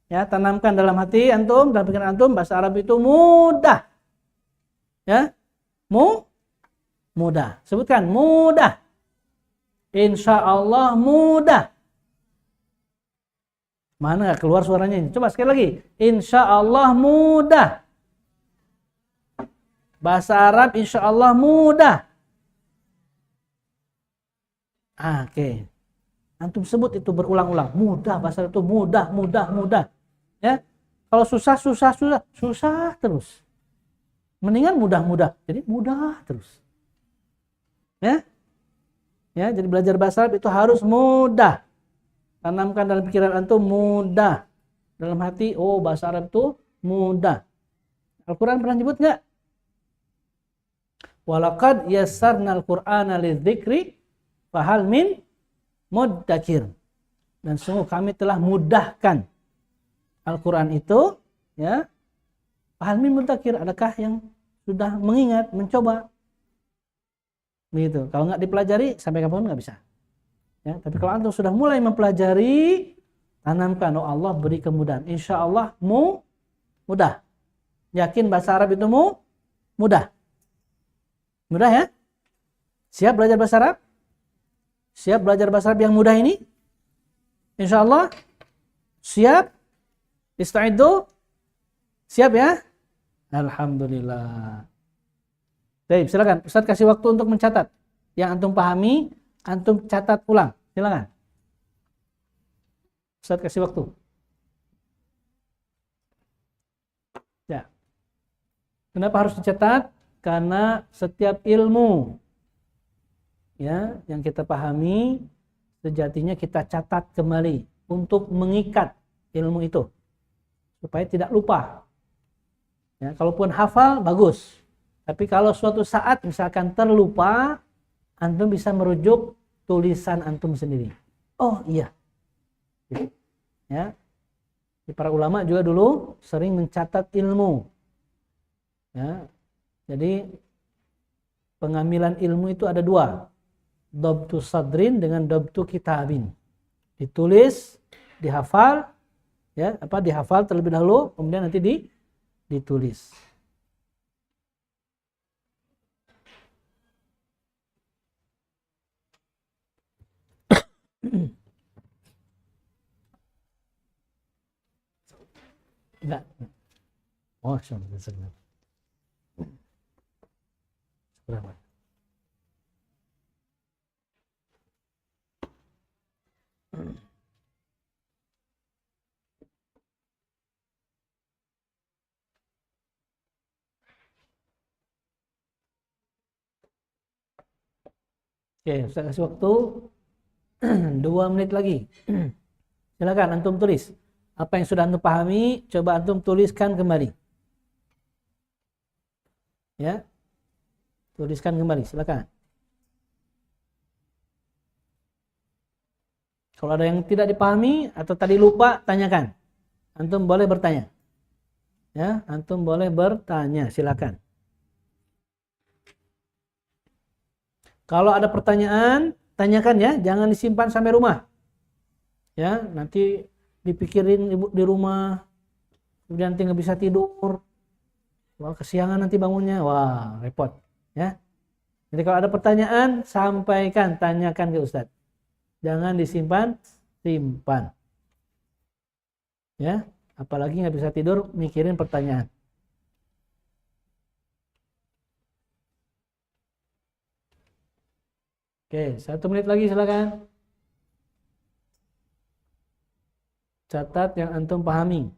Ya, tanamkan dalam hati antum, dalam pikiran antum, bahasa Arab itu mudah. Ya, mudah. Sebutkan mudah. Insya Allah mudah. Mana nggak keluar suaranya ini? Coba sekali lagi. Insya Allah mudah. Bahasa Arab insya Allah mudah. Oke. Antum sebut itu berulang-ulang. Mudah, bahasa Arab itu mudah. Ya. Kalau susah terus. Mendingan mudah. Jadi mudah terus. Ya. Ya, jadi belajar bahasa Arab itu harus mudah. Tanamkan dalam pikiran antum mudah. Dalam hati, oh bahasa Arab itu mudah. Al-Quran pernah nyebut nggak? Walaqad yassarnal Qur'ana lidzikri fahal min muddakir. Dan sungguh kami telah mudahkan Al-Quran itu, ya. Fahal min muddakir, adakah yang sudah mengingat, mencoba? Begitu. Kalau nggak dipelajari, sampai kapan nggak bisa. Ya, tapi kalau antum sudah mulai mempelajari, tanamkan, oh Allah beri kemudahan. Insya Allah mudah. Yakin bahasa Arab itu mudah. Mudah ya? Siap belajar bahasa Arab? Siap belajar bahasa Arab yang mudah ini? Insya Allah? Siap? Ista'iddu? Siap ya? Alhamdulillah. Baik, silakan. Ustaz kasih waktu untuk mencatat. Yang antum pahami, antum catat ulang. Silakan. Ustaz kasih waktu. Ya. Kenapa harus dicatat? Karena setiap ilmu ya yang kita pahami sejatinya kita catat kembali untuk mengikat ilmu itu supaya tidak lupa. Ya, kalaupun hafal bagus. Tapi kalau suatu saat misalkan terlupa, antum bisa merujuk tulisan antum sendiri. Oh iya. Ya. Para ulama juga dulu sering mencatat ilmu. Ya. Jadi pengambilan ilmu itu ada dua. Dobtu sadrin dengan dobtu kitabin. Ditulis, dihafal, ya, dihafal terlebih dahulu, kemudian nanti ditulis. Enggak. Oh, sebentar. Berapa? Oke, saya kasih waktu 2 menit lagi. Silakan antum tulis. Apa yang sudah antum pahami, coba antum tuliskan kembali. Ya. Tuliskan kembali, silakan. Kalau ada yang tidak dipahami atau tadi lupa, tanyakan. Antum boleh bertanya. Ya, antum boleh bertanya, silakan. Kalau ada pertanyaan, tanyakan ya, jangan disimpan sampai rumah. Ya, nanti dipikirin di rumah, kemudian nanti nggak bisa tidur. Wah, kesiangan nanti bangunnya, wah repot. Ya. Jadi kalau ada pertanyaan, sampaikan, tanyakan ke Ustadz. Jangan disimpan, simpan. Ya, apalagi nggak bisa tidur, mikirin pertanyaan. Oke, 1 menit lagi silakan. Catat yang antum pahami.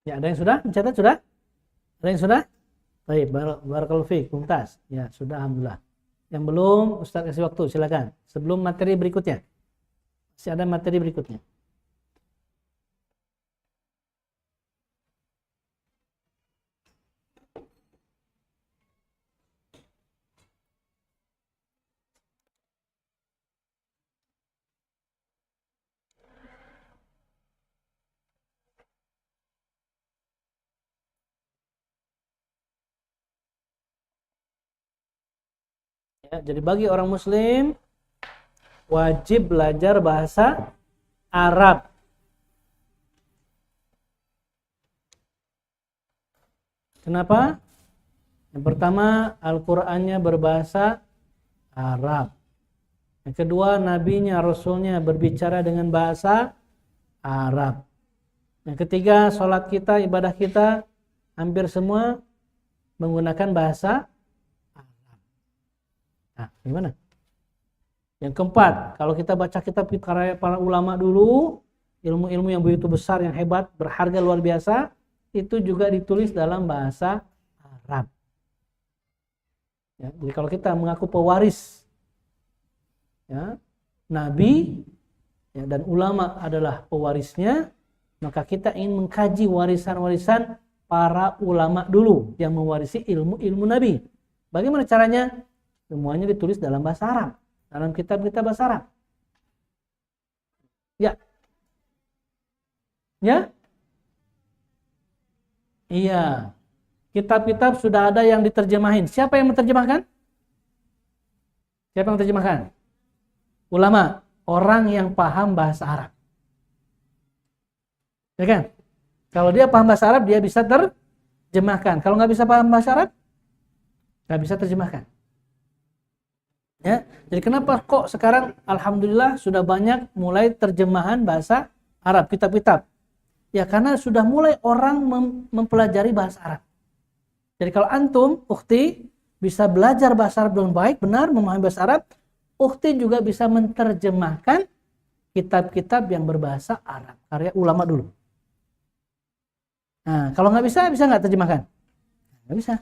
Ya, ada yang sudah mencatat sudah? Ada yang sudah? Baik, barakallahu fiik, tuntas. Ya, sudah alhamdulillah. Yang belum, Ustaz kasih waktu, silakan. Sebelum materi berikutnya. Masih ada materi berikutnya. Ya, jadi bagi orang muslim wajib belajar bahasa Arab. Kenapa? Yang pertama, Al-Qur'annya berbahasa Arab. Yang kedua, nabinya, rasulnya berbicara dengan bahasa Arab. Yang ketiga, sholat kita, ibadah kita hampir semua menggunakan bahasa Arab. Nah, gimana? Yang keempat, kalau kita baca kitab karya para ulama dulu, ilmu-ilmu yang begitu besar, yang hebat, berharga luar biasa, itu juga ditulis dalam bahasa Arab. Ya, jadi kalau kita mengaku pewaris, ya, Nabi ya, dan ulama adalah pewarisnya, maka kita ingin mengkaji warisan-warisan para ulama dulu yang mewarisi ilmu-ilmu Nabi. Bagaimana caranya? Semuanya ditulis dalam bahasa Arab, dalam kitab-kitab bahasa Arab. Ya. Ya? Iya. Kitab-kitab sudah ada yang diterjemahin. Siapa yang menerjemahkan? Siapa yang menerjemahkan? Ulama, orang yang paham bahasa Arab. Ya kan? Kalau dia paham bahasa Arab, dia bisa terjemahkan. Kalau nggak bisa paham bahasa Arab, nggak bisa terjemahkan. Ya, jadi kenapa kok sekarang alhamdulillah sudah banyak mulai terjemahan bahasa Arab, kitab-kitab. Ya karena sudah mulai orang mempelajari bahasa Arab. Jadi kalau antum, ukhti, bisa belajar bahasa Arab dengan baik, benar, memahami bahasa Arab, ukhti juga bisa menerjemahkan kitab-kitab yang berbahasa Arab, karya ulama dulu. Nah, kalau nggak bisa nggak terjemahkan? Nggak bisa.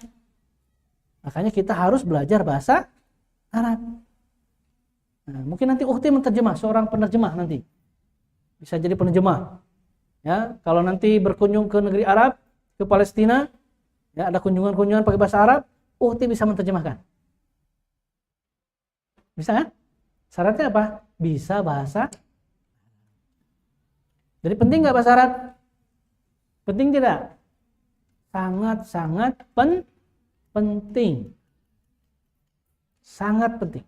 Makanya kita harus belajar bahasa Arab. Nah, mungkin nanti ukhti menerjemah, seorang penerjemah nanti. Bisa jadi penerjemah. Ya, kalau nanti berkunjung ke negeri Arab, ke Palestina, ya ada kunjungan-kunjungan pakai bahasa Arab, ukhti bisa menerjemahkan. Bisa kan? Syaratnya apa? Bisa bahasa. Jadi penting nggak bahasa Arab? Penting tidak? Sangat-sangat penting. Sangat penting.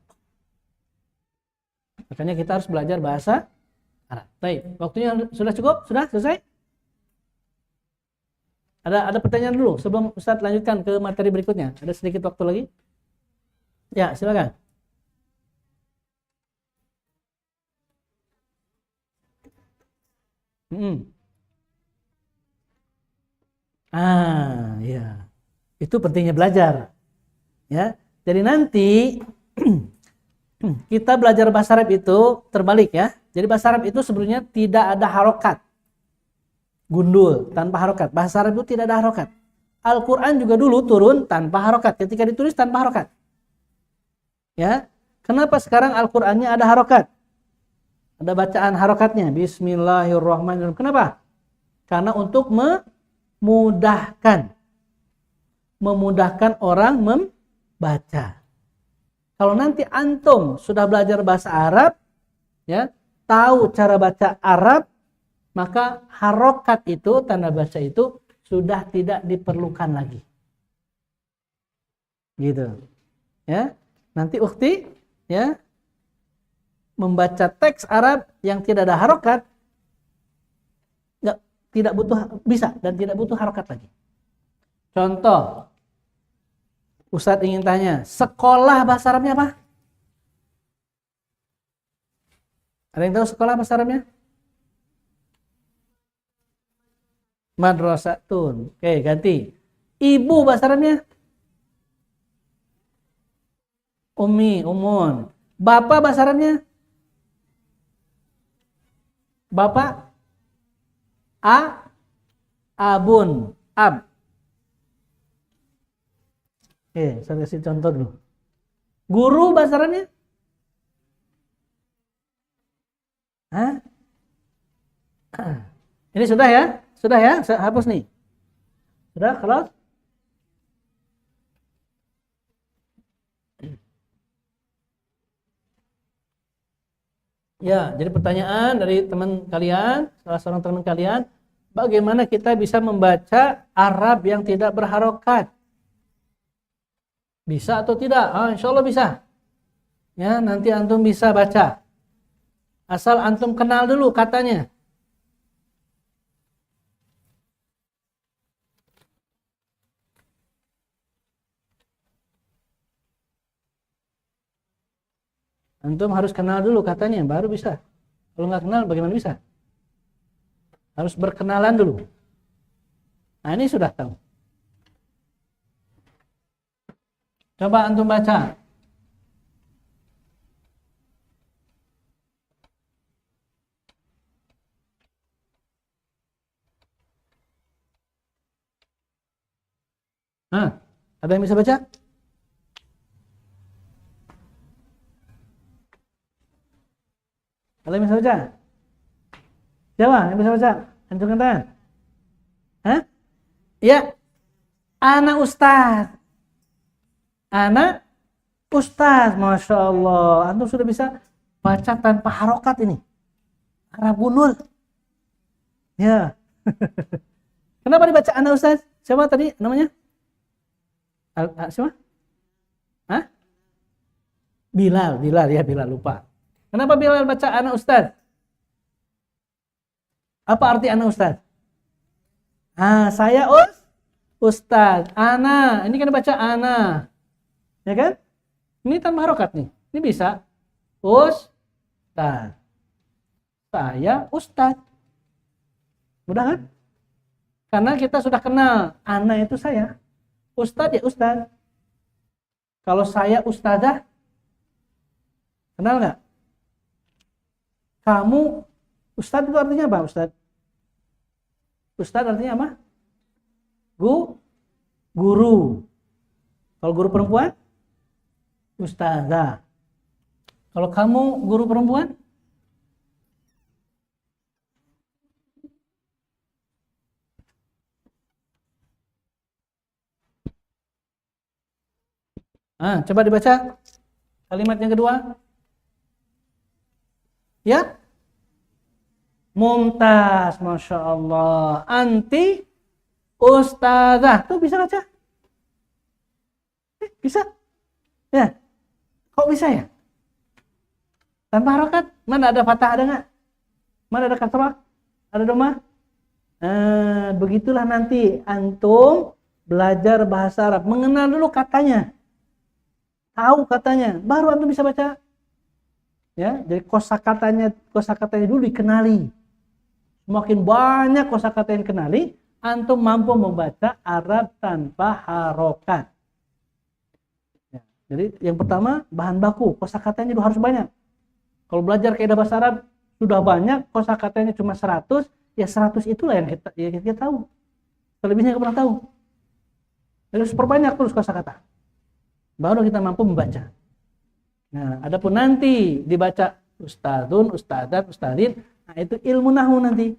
Makanya kita harus belajar bahasa Arab. Baik, waktunya sudah cukup? Sudah selesai? Ada pertanyaan dulu sebelum Ustaz lanjutkan ke materi berikutnya. Ada sedikit waktu lagi. Ya, silakan. Mm-mm. Ya. Itu pentingnya belajar, ya. Jadi nanti kita belajar bahasa Arab itu terbalik ya. Jadi bahasa Arab itu sebenarnya tidak ada harokat. Gundul, tanpa harokat. Bahasa Arab itu tidak ada harokat. Al-Quran juga dulu turun tanpa harokat. Ketika ditulis tanpa harokat. Ya. Kenapa sekarang Al-Qurannya ada harokat? Ada bacaan harokatnya. Bismillahirrahmanirrahim. Kenapa? Karena untuk memudahkan orang membaca. Kalau nanti antum sudah belajar bahasa Arab, ya, tahu cara baca Arab, maka harokat itu, tanda baca itu sudah tidak diperlukan lagi. Gitu. Ya. Nanti ukhti, ya, membaca teks Arab yang tidak ada harokat, tidak butuh, bisa dan tidak butuh harokat lagi. Contoh, Ustadz ingin tanya, sekolah bahasa Arabnya apa? Ada yang tahu sekolah bahasa Arabnya? Madrasatun. Oke, ganti. Ibu bahasa Arabnya? Ummi, umun. Bapak bahasa Arabnya? Bapak? Abun. Ab. Oke, saya kasih contoh dulu. Guru bahasa Arabnya? Hah? Ini sudah ya? Sudah ya? Saya hapus nih. Sudah, kelas? Ya, jadi pertanyaan dari teman kalian, salah seorang teman kalian, bagaimana kita bisa membaca Arab yang tidak berharokat? Bisa atau tidak? Insya Allah bisa. Ya, nanti antum bisa baca. Asal antum kenal dulu katanya. Antum harus kenal dulu katanya, baru bisa. Kalau nggak kenal, bagaimana bisa? Harus berkenalan dulu. Nah, ini sudah tahu. Coba antum baca. Ada yang bisa baca? Ada yang bisa baca? Siapa yang bisa baca? Hancurkan tangan. Hah? Ya, anak ustaz. Anak ustaz, Masya Allah. Antum sudah bisa baca tanpa harokat ini. Arab gundul. Ya. Kenapa dibaca anak ustaz? Siapa tadi namanya? Siapa? Hah? Bilal ya, Bilal lupa. Kenapa Bilal baca anak ustaz? Apa arti anak ustaz? Saya ustaz. Ana, ini kan baca ana. Ya kan? Ini tanpa harokat nih. Ini bisa. Ustaz. Saya ustaz. Mudah kan? Karena kita sudah kenal. Ana itu saya. Ustaz ya ustaz. Kalau saya ustazah, kenal nggak? Kamu, ustaz itu artinya apa ustaz? Ustaz artinya apa? Guru. Kalau guru perempuan? Ustazah. Kalau kamu guru perempuan? Coba dibaca kalimat yang kedua. Ya. Mumtaz, Masya Allah. Anti ustazah. Tuh bisa baca? Bisa? Ya. Kok bisa ya? Tanpa harokat? Mana ada fathah, ada nggak? Mana ada kasrah? Ada doma? Begitulah nanti antum belajar bahasa Arab. Mengenal dulu katanya. tahu katanya, baru antum bisa baca. Ya, jadi kosakatanya dulu dikenali. Semakin banyak kosakata yang kenali, antum mampu membaca Arab tanpa harokat. Ya, jadi yang pertama bahan baku, kosakatanya harus banyak. Kalau belajar kaidah bahasa Arab sudah banyak, kosakatanya cuma 100, ya 100 itulah yang kita tahu. Selebihnya nggak pernah tahu. Jadi harus perbanyak terus kosakata. Baru kita mampu membaca. Nah, adapun nanti dibaca ustadzun, ustadzat, ustadzin, nah itu ilmu nahwu nanti.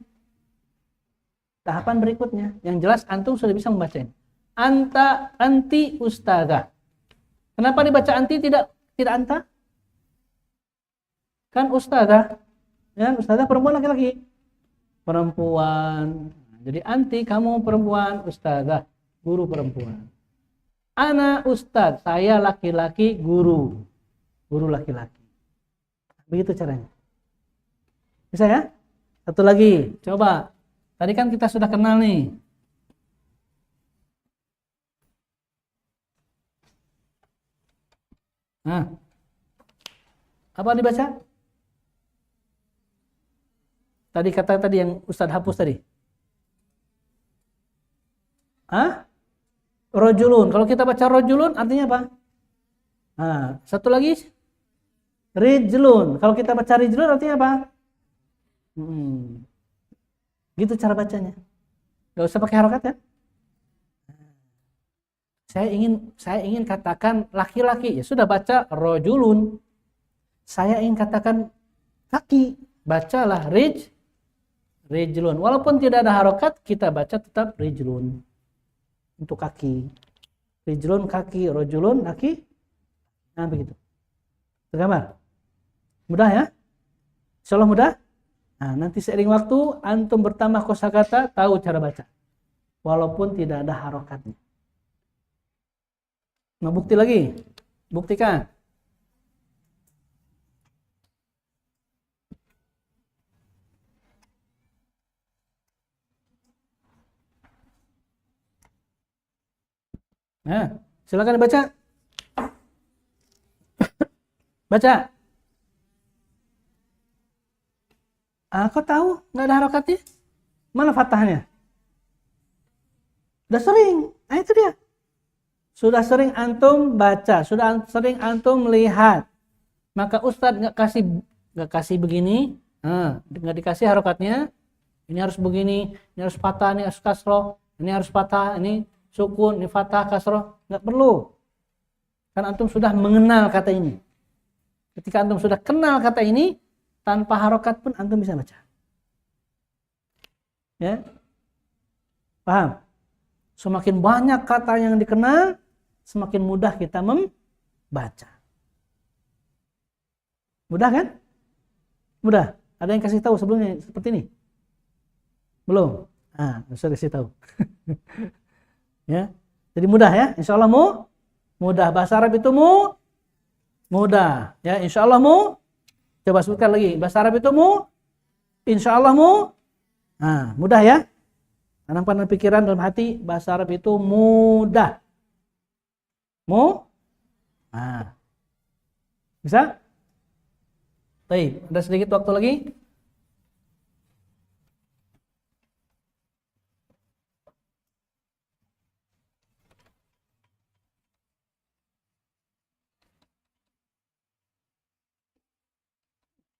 Tahapan berikutnya. Yang jelas antum sudah bisa membaca ini. Anta, anti, ustadzah. Kenapa dibaca anti tidak anta? Kan ustadzah. Ya, ustadzah perempuan laki-laki. Perempuan. Jadi anti kamu perempuan, ustadzah, guru perempuan. Ana ustadz, saya laki-laki guru. Guru laki-laki. Begitu caranya. Bisa ya? Satu lagi, coba. Tadi kan kita sudah kenal nih. Nah, apa dibaca? Tadi kata tadi yang Ustadz hapus tadi. Hah? Rojulun. Kalau kita baca rojulun artinya apa? Nah, satu lagi rijlun. Kalau kita baca rijlun artinya apa? Gitu cara bacanya. Gak usah pakai harokat ya. Saya ingin katakan laki-laki, ya sudah baca rojulun. Saya ingin katakan kaki, bacalah rijlun. Walaupun tidak ada harokat, kita baca tetap rijlun. Untuk kaki. Rijlun kaki, rojulun kaki. Nah begitu. Tergambar? Mudah ya? Insyaallah mudah? Nah, nanti seiring waktu antum bertambah kosakata, tahu cara baca. Walaupun tidak ada harokatnya. Nah, bukti lagi. Buktikan. Nah, silakan dibaca. Baca. Kok tahu nggak ada harokatnya? Mana fathahnya? Sudah sering. Nah itu dia. Sudah sering antum baca, sudah sering antum melihat. Maka Ustadz nggak kasih begini, nggak dikasih harokatnya. Ini harus begini, ini harus fathah, ini harus kasroh, ini harus fathah, ini sukun, ini fathah, kasroh. Nggak perlu. Kan antum sudah mengenal kata ini. Ketika antum sudah kenal kata ini, tanpa harokat pun antum bisa baca. Ya, paham? Semakin banyak kata yang dikenal, semakin mudah kita membaca. Mudah kan? Mudah. Ada yang kasih tahu sebelumnya seperti ini? Belum? Bisa kasih tahu. Ya, jadi mudah ya. Insya Allah mudah. Bahasa Arab itu mudah. Ya, insya Allah Coba sebutkan lagi. Bahasa Arab itu insya Allah mudah ya. Tanamkan dalam pikiran, dalam hati, bahasa Arab itu mudah. Bisa? Baik, ada sedikit waktu lagi.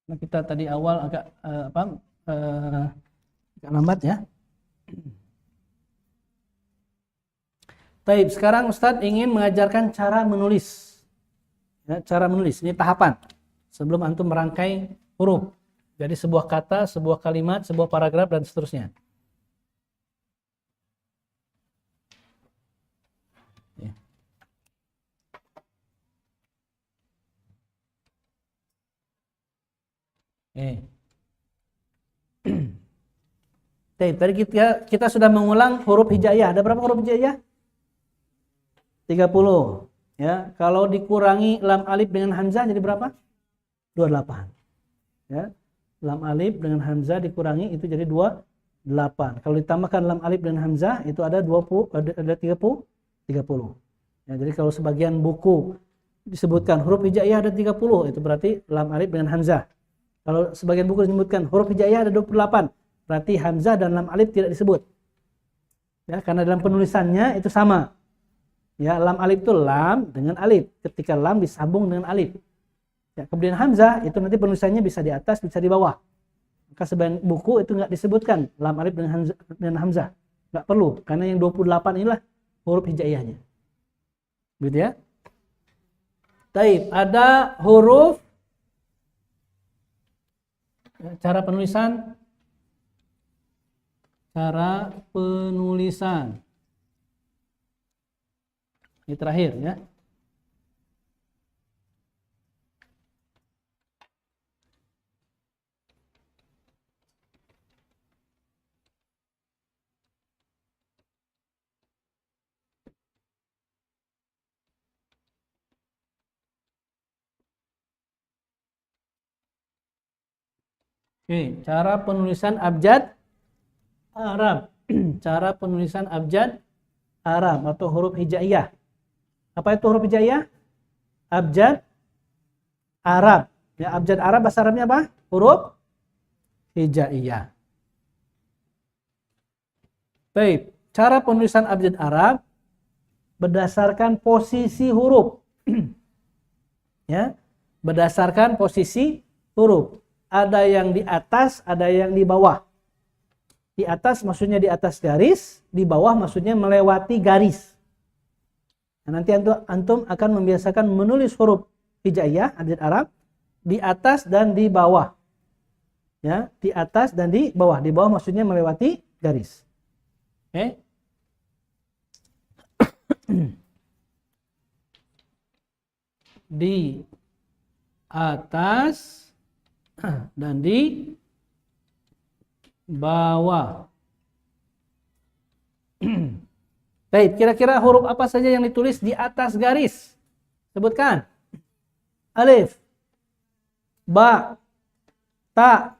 Nah, kita tadi awal agak agak lambat ya. Baik, sekarang Ustadz ingin mengajarkan cara menulis. Ya, cara menulis, ini tahapan. Sebelum antum merangkai huruf. Jadi sebuah kata, sebuah kalimat, sebuah paragraf, dan seterusnya. Tadi kita sudah mengulang huruf hijaiyah. Ada berapa huruf hijaiyah? 30. Ya, kalau dikurangi lam alif dengan hamzah jadi berapa? 28. Ya. Lam alif dengan hamzah dikurangi itu jadi 28. Kalau ditambahkan lam alif dengan hamzah itu ada 30. Ya, jadi kalau sebagian buku disebutkan huruf hijaiyah ada 30, itu berarti lam alif dengan hamzah. Kalau sebagian buku disebutkan huruf hijaiyah ada 28, berarti hamzah dan lam alif tidak disebut. Ya, karena dalam penulisannya itu sama. Ya, lam alif itu lam dengan alif. Ketika lam disambung dengan alif. Ya, kemudian hamzah itu nanti penulisannya bisa di atas, bisa di bawah. Maka sebagian buku itu nggak disebutkan lam alif dengan hamzah. Nggak perlu, karena yang 28 inilah huruf hijaiyahnya. Gitu ya. Taib, ada huruf cara penulisan. Ini terakhir ya. Oke, cara penulisan abjad Arab. Cara penulisan abjad Arab atau huruf hijaiyah. Apa itu huruf hijaiyah? Abjad Arab. Ya, abjad Arab bahasa Arabnya apa? Huruf hijaiyah. Baik, cara penulisan abjad Arab berdasarkan posisi huruf. Ya, berdasarkan posisi huruf. Ada yang di atas, ada yang di bawah. Di atas maksudnya di atas garis, di bawah maksudnya melewati garis. Nah, nanti antum akan membiasakan menulis huruf hijaiyah abjad Arab di atas dan di bawah. Ya, di atas dan di bawah. Di bawah maksudnya melewati garis. Oke. Di atas dan di bawah. Baik, kira-kira huruf apa saja yang ditulis di atas garis? Sebutkan. Alif, ba, ta,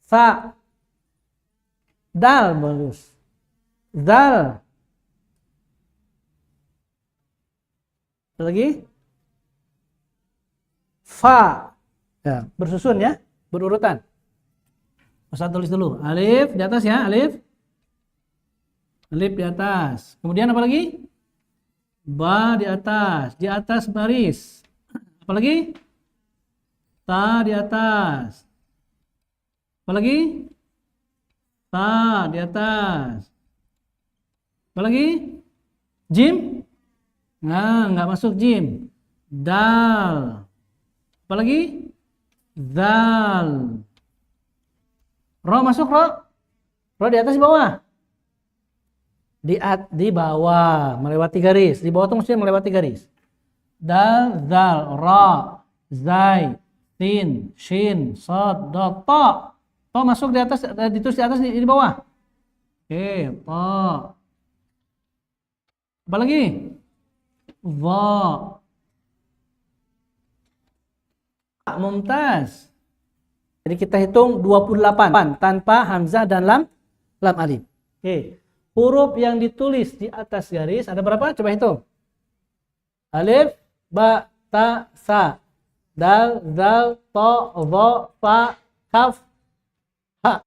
sa, dal, bagus. Zal. Lagi? Fa. Ya, bersusun ya, berurutan. Ustaz tulis dulu. Alif di atas ya, alif. Alif di atas. Kemudian apa lagi? Ba di atas baris. Apa lagi? Ta di atas. Apa lagi? Ta di atas. Apa lagi? Jim? Nah, nggak masuk jim. Dal. Apa lagi? Zal. Ro masuk, ro? Ro di atas di bawah? Di bawah, melewati garis. Di bawah itu maksudnya melewati garis. Dal, zal, ra, zai, sin, shin, sod, dot, to. To masuk di atas, ditulis di atas, di bawah. Oke, to. Apa lagi? Dha. Mumtaz. Jadi kita hitung 28 tanpa hamzah dan lam alif. Oke. Huruf yang ditulis di atas garis ada berapa? Coba hitung. Alif, ba, ta, sa, dal, zal, to, dha, fa, kaf, ha.